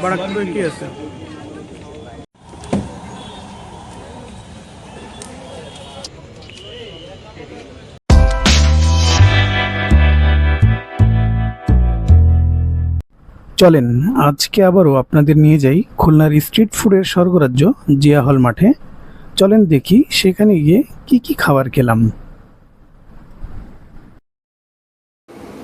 বারাকপুরে কি আছে? চলেন আজকে আবারও আপনাদের নিয়ে যাই খুলনার স্ট্রিট ফুডের স্বর্গরাজ্য জিয়া হল মাঠে। চলেন দেখি সেখানে গিয়ে কি কি খাবার খেলাম।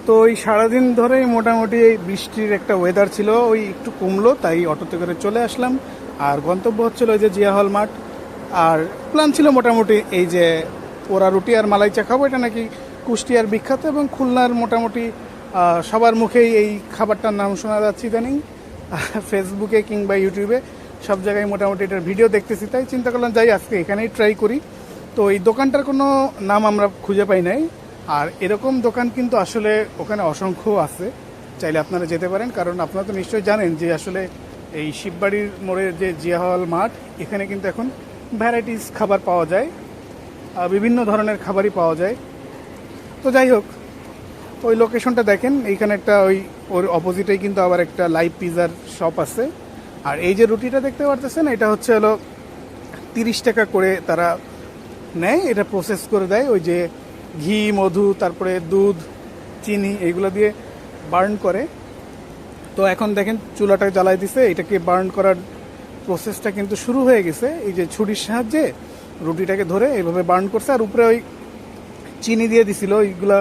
তো ওই সারাদিন ধরেই মোটামুটি এই বৃষ্টির একটা ওয়েদার ছিল, ওই একটু কমলো তাই অটোতে করে চলে আসলাম। আর গন্তব্য হচ্ছিল ওই যে জিয়া হল মাঠ। আর প্ল্যান ছিল মোটামুটি এই যে পোড়া রুটি আর মালাই চা খাবো, এটা নাকি কুষ্টিয়ার বিখ্যাত এবং খুলনার মোটামুটি সবার মুখেই এই খাবারটার নাম শোনা যাচ্ছে ইদানিং ফেসবুকে কিংবা ইউটিউবে সব জায়গায় মোটামুটি এটার ভিডিও দেখতেছি, তাই চিন্তা করলাম যাই আজকে এখানেই ট্রাই করি। তো এই দোকানটার কোনো নাম আমরা খুঁজে পাই নাই, আর এরকম দোকান কিন্তু আসলে ওখানে অসংখ্য আছে, চাইলে আপনারা যেতে পারেন। কারণ আপনারা তো নিশ্চয়ই জানেন যে আসলে এই শিববাড়ির মোড়ের যে জিয়া হল মাঠ, এখানে কিন্তু এখন ভ্যারাইটিস খাবার পাওয়া যায়, বিভিন্ন ধরনের খাবারই পাওয়া যায়। তো যাই হোক, ওই লোকেশনটা দেখেন, এইখানে একটা ওর অপোজিটেই কিন্তু আবার একটা লাইভ পিজার শপ আছে। আর এই যে রুটিটা দেখতে পারতেছেন, এটা হচ্ছে হলো 30 টাকা করে তারা নেয়, এটা প্রসেস করে দেয় ওই যে ঘি, মধু, তারপরে দুধ, চিনি এইগুলো দিয়ে বার্ন করে। তো এখন দেখেন চুলাটা জ্বালাই দিছে, এটাকে বার্ন করার প্রসেসটা কিন্তু শুরু হয়ে গেছে। এই যে ছুরির সাহায্যে রুটিটাকে ধরে এইভাবে বার্ন করছে, আর উপরে ওই চিনি দিয়ে দিছিল ওইগুলা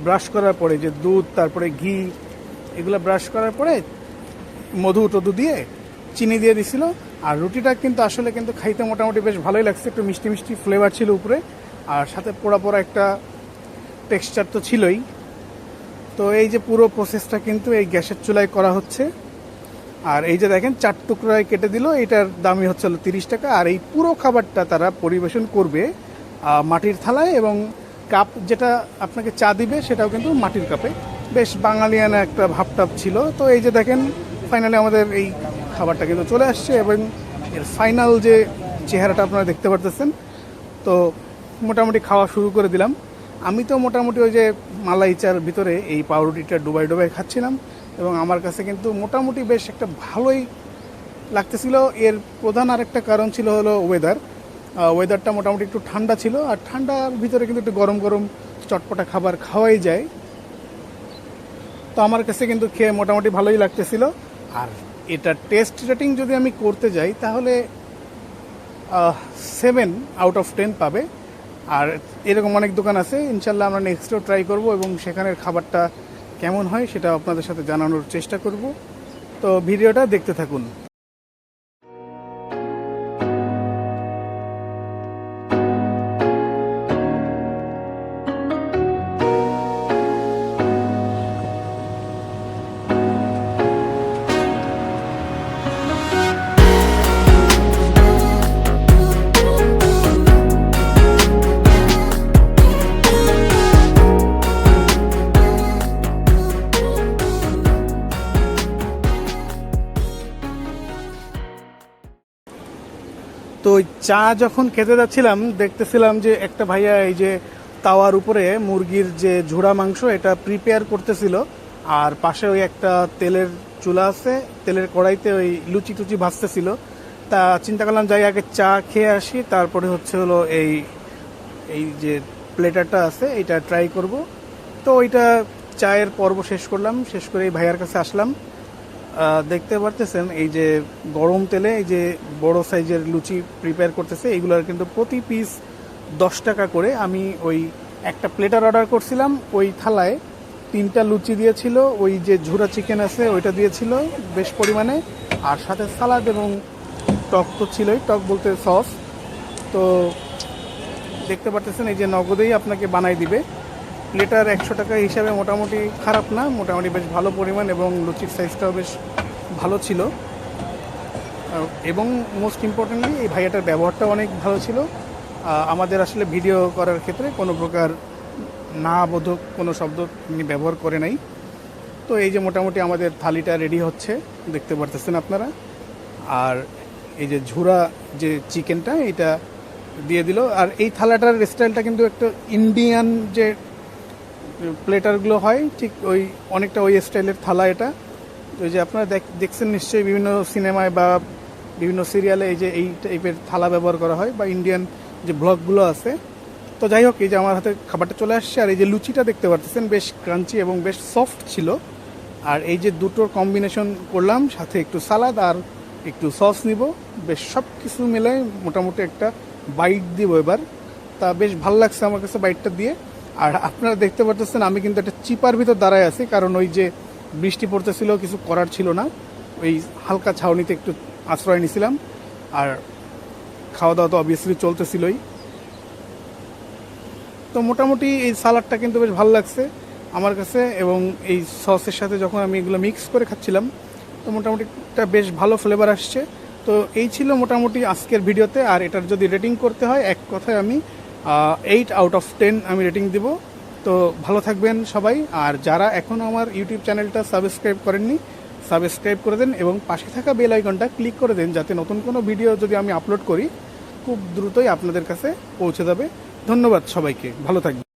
ব্রাশ করার পরে, যে দুধ তারপরে ঘি এগুলো ব্রাশ করার পরে মধু টধু দিয়ে চিনি দিয়ে দিছিল। আর রুটিটা কিন্তু আসলে কিন্তু খাইতে মোটামুটি বেশ ভালোই লাগছে, একটু মিষ্টি মিষ্টি ফ্লেভার ছিল উপরে, আর সাথে পোড়া পোড়া একটা টেক্সচার তো ছিলই। তো এই যে পুরো প্রসেসটা কিন্তু এই গ্যাসের চুলায় করা হচ্ছে। আর এই যে দেখেন 4 টুকরায় কেটে দিল, এটার দামই হচ্ছে 30 টাকা। আর এই পুরো খাবারটা তারা পরিবেশন করবে মাটির থালায়, এবং কাপ যেটা আপনাকে চা দিবে সেটাও কিন্তু মাটির কাপে, বেশ বাঙালিয়ানা একটা ভাবটাপ ছিল। তো এই যে দেখেন ফাইনালি আমাদের এই খাবারটা কিন্তু চলে আসছে, এবং এর ফাইনাল যে চেহারাটা আপনারা দেখতে পারতেছেন। তো মোটামুটি খাওয়া শুরু করে দিলাম। আমি তো মোটামুটি ওই যে মালাই চার ভিতরে এই পাউরুটিটা ডুবাই ডুবাই খাচ্ছিলাম, এবং আমার কাছে কিন্তু মোটামুটি বেশ একটা ভালোই লাগতেছিল। এর প্রধান আরেকটা কারণ ছিল হলো ওয়েদারটা মোটামুটি একটু ঠান্ডা ছিল, আর ঠান্ডার ভিতরে কিন্তু একটু গরম গরম চটপটা খাবার খাওয়াই যায়। তো আমার কাছে কিন্তু খেয়ে মোটামুটি ভালোই লাগতেছিল। আর এটা টেস্ট রেটিং যদি আমি করতে যাই তাহলে 7 আউট অফ 10 পাবে। আর এরকম অনেক দোকান আছে, ইনশাল্লাহ আমরা নেক্সটও ট্রাই করব, এবং সেখানের খাবারটা কেমন হয় সেটা আপনাদের সাথে জানানোর চেষ্টা করব। তো ভিডিওটা দেখতে থাকুন। তো চা যখন খেতে যাচ্ছিলাম, দেখতেছিলাম যে একটা ভাইয়া এই যে তাওয়ার উপরে মুরগির যে ঝুড়া মাংস এটা প্রিপেয়ার করতেছিল, আর পাশে ওই একটা তেলের চুলা আছে, তেলের কড়াইতে ওই লুচি টুচি ভাজতেছিল। তা চিন্তা করলাম যাই আগে চা খেয়ে আসি, তারপরে হচ্ছে হলো এই যে প্লেটারটা আছে এটা ট্রাই করব। তো ওইটা চায়ের পর্ব শেষ করলাম, শেষ করে এই ভাইয়ার কাছে আসলাম। দেখতে পারতেছেন এই যে গরম তেলে এই যে বড় সাইজের লুচি প্রিপেয়ার করতেছে, এইগুলোর কিন্তু প্রতি পিস 10 টাকা করে। আমি ওই একটা প্লেটার অর্ডার করছিলাম, ওই থালায় 3টা লুচি দিয়েছিল, ওই যে ঝুরা চিকেন আছে ওইটা দিয়েছিল বেশ পরিমাণে, আর সাথে সালাদ এবং টক তো ছিলই, টক বলতে সস। তো দেখতে পারতেছেন এই যে নগদেই আপনাকে বানাই দিবে। প্লেটার 100 টাকা হিসাবে মোটামুটি খারাপ না, মোটামুটি বেশ ভালো পরিমাণ, এবং লুচির সাইজটাও বেশ ভালো ছিল। এবং মোস্ট ইম্পর্টেন্টলি এই ভাইয়াটার ব্যবহারটাও অনেক ভালো ছিল। আমাদের আসলে ভিডিও করার ক্ষেত্রে কোনো প্রকার না বোধক কোনো শব্দ তিনি ব্যবহার করে নাই। তো এই যে মোটামুটি আমাদের থালিটা রেডি হচ্ছে, দেখতে পারতেছেন আপনারা। আর এই যে ঝুরা যে চিকেনটা এটা দিয়ে দিল। আর এই থালাটার স্টাইলটা কিন্তু একটা ইন্ডিয়ান যে প্লেটারগুলো হয় ঠিক ওই অনেকটা ওই স্টাইলের থালা এটা। ওই যে আপনারা দেখছেন নিশ্চয়ই বিভিন্ন সিনেমায় বা বিভিন্ন সিরিয়ালে এই যে এই টাইপের থালা ব্যবহার করা হয়, বা ইন্ডিয়ান যে ব্লগগুলো আছে। তো যাই হোক, এই যে আমার হাতে খাবারটা চলে আসছে, আর এই যে লুচিটা দেখতে পাচ্ছেন বেশ ক্রাঞ্চি এবং বেশ সফট ছিল। আর এই যে দুটোর কম্বিনেশন করলাম, সাথে একটু সালাদ আর একটু সস নিব, বেশ সব কিছু মিলে মোটামুটি একটা বাইট দিব এবার। তা বেশ ভালো লাগছে আমার কাছে বাইটটা দিয়ে। আর আপনারা দেখতে পাচ্ছেন আমি কিন্তু একটা চিপার ভিতর দাঁড়ায় আছি, কারণ ওই যে বৃষ্টি পড়তেছিল, কিছু করার ছিল না, ওই হালকা ছাউনিতে একটু আশ্রয় নিছিলাম। আর খাওয়া দাওয়া তো অবভিয়াসলি চলতেছিলই। তো মোটামুটি এই সালাডটা কিন্তু বেশ ভালো লাগছে আমার কাছে, এবং এই সসের সাথে যখন আমি এগুলো মিক্স করে খাচ্ছিলাম, তো মোটামুটি একটা বেশ ভালো ফ্লেভার আসছে। তো এই ছিল মোটামুটি আজকের ভিডিওতে। আর এটার যদি রেটিং করতে হয়, এক কথায় আমি 8/10 আমি রেটিং দিব। তো ভালো থাকবেন সবাই। আর যারা এখনও আমার ইউটিউব চ্যানেলটা সাবস্ক্রাইব করেননি, সাবস্ক্রাইব করে দেন এবং পাশে থাকা বেল আইকনটা ক্লিক করে দেন, যাতে নতুন কোনো ভিডিও যদি আমি আপলোড করি খুব দ্রুতই আপনাদের কাছে পৌঁছে যাবে। ধন্যবাদ সবাইকে, ভালো থাকবেন।